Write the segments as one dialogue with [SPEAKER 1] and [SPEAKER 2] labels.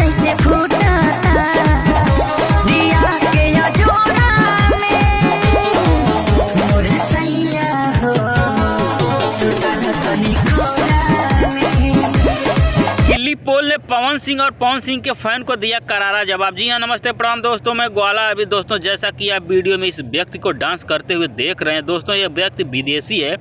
[SPEAKER 1] कैसे फूटा था दिया के अजोरा में मोरे सैया हो सुतल तनी कोरा में।
[SPEAKER 2] किल्ली पोल ने पवन सिंह और पवन सिंह के फैन को दिया करारा जवाब। जी हाँ, नमस्ते प्रणाम दोस्तों, मैं ग्वाला अभी। दोस्तों जैसा कि आप वीडियो में इस व्यक्ति को डांस करते हुए देख रहे हैं, दोस्तों ये व्यक्ति विदेशी है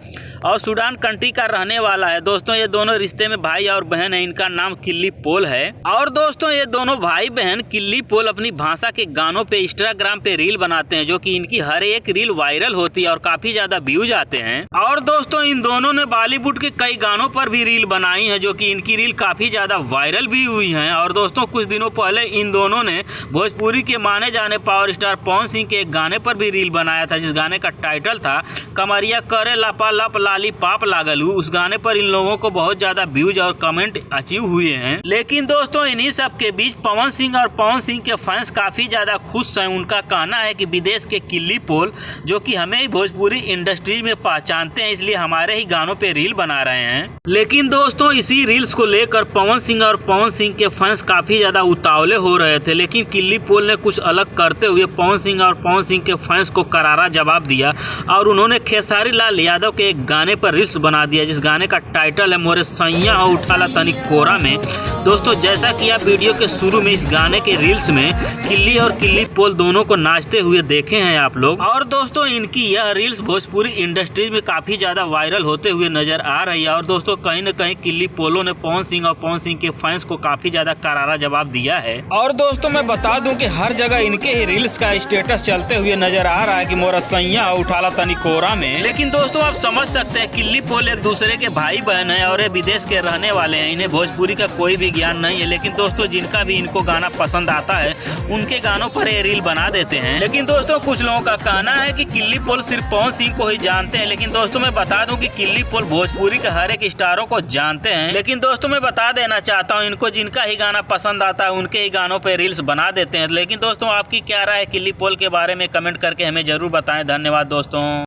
[SPEAKER 2] और सूडान कंट्री का रहने वाला है। दोस्तों ये दोनों रिश्ते में भाई और बहन है। इनका नाम किल्ली पोल है और दोस्तों ये दोनों भाई बहन किल्ली पोल अपनी भाषा के गानों पे इंस्टाग्राम पे रील बनाते हैं, जो कि इनकी हर एक रील वायरल होती है और काफी ज्यादा व्यूज आते हैं। और दोस्तों इन दोनों ने बॉलीवुड के कई गानों पर भी रील बनाई है, जो कि इनकी रील काफी ज्यादा वायरल भी हुई है। और दोस्तों कुछ दिनों पहले इन दोनों ने भोजपुरी के माने जाने पावर स्टार पवन सिंह के एक गाने पर भी रील बनाया था, जिस गाने का टाइटल था कमरिया करे लपा लप लाली पाप लागलू। उस गाने पर इन लोगों को बहुत ज्यादा व्यूज और कमेंट अचीव हुए हैं। लेकिन दोस्तों इन्हीं सब के बीच पवन सिंह और पवन सिंह के फैंस काफी ज्यादा खुश हैं। उनका कहना है कि विदेश के किल्ली पोल जो कि हमें ही भोजपुरी इंडस्ट्री में पहचानते हैं, इसलिए हमारे ही गानों पे रील बना रहे हैं। लेकिन दोस्तों इसी रील्स को लेकर पवन सिंह और पवन सिंह के फैंस काफी ज्यादा उतावले हो रहे थे, लेकिन किल्ली पोल ने कुछ अलग करते हुए पवन सिंह और पवन सिंह के फैंस को करारा जवाब दिया और उन्होंने खेसारी लाल यादव के एक गाने पर रील्स बना दिया, जिस गाने का टाइटल है मोरे सैया और उठाला तनी कोरा में। दोस्तों जैसा कि आप वीडियो के शुरू में इस गाने के रील्स में किल्ली और किल्ली पोल दोनों को नाचते हुए देखे हैं आप लोग। और दोस्तों इनकी यह रील्स भोजपुरी इंडस्ट्री में काफी ज्यादा वायरल होते हुए नजर आ रही है। और दोस्तों कहीं न कहीं किल्ली पोलो ने पवन सिंह और पवन सिंह के फैंस को काफी ज्यादा करारा जवाब दिया है। और दोस्तों मैं बता दूं कि हर जगह इनके ही रील्स का स्टेटस चलते हुए नजर आ रहा है कि मोरा सैया उठाला तनी कोरा में। लेकिन दोस्तों आप समझ सकते हैं किल्ली पोल एक दूसरे के भाई बहन है और ये विदेश के रहने वाले हैं। इन्हें भोजपुरी का कोई भी ज्ञान नहीं है, लेकिन दोस्तों जिनका भी इनको गाना पसंद आता है उनके गानों पर ये रील बना देते हैं। लेकिन दोस्तों कुछ लोगों का कहना है कि किल्ली पोल सिर्फ पवन सिंह को ही जानते हैं, लेकिन दोस्तों मैं बता दूं कि किल्ली पोल भोजपुरी के हर एक स्टारों को जानते हैं। लेकिन दोस्तों मैं बता देना चाहता हूं इनको जिनका ही गाना पसंद आता है उनके ही गानों पे रील्स बना देते हैं। लेकिन दोस्तों आपकी क्या राय है किल्ली पोल के बारे में, कमेंट करके हमें जरूर बताएं। धन्यवाद दोस्तों।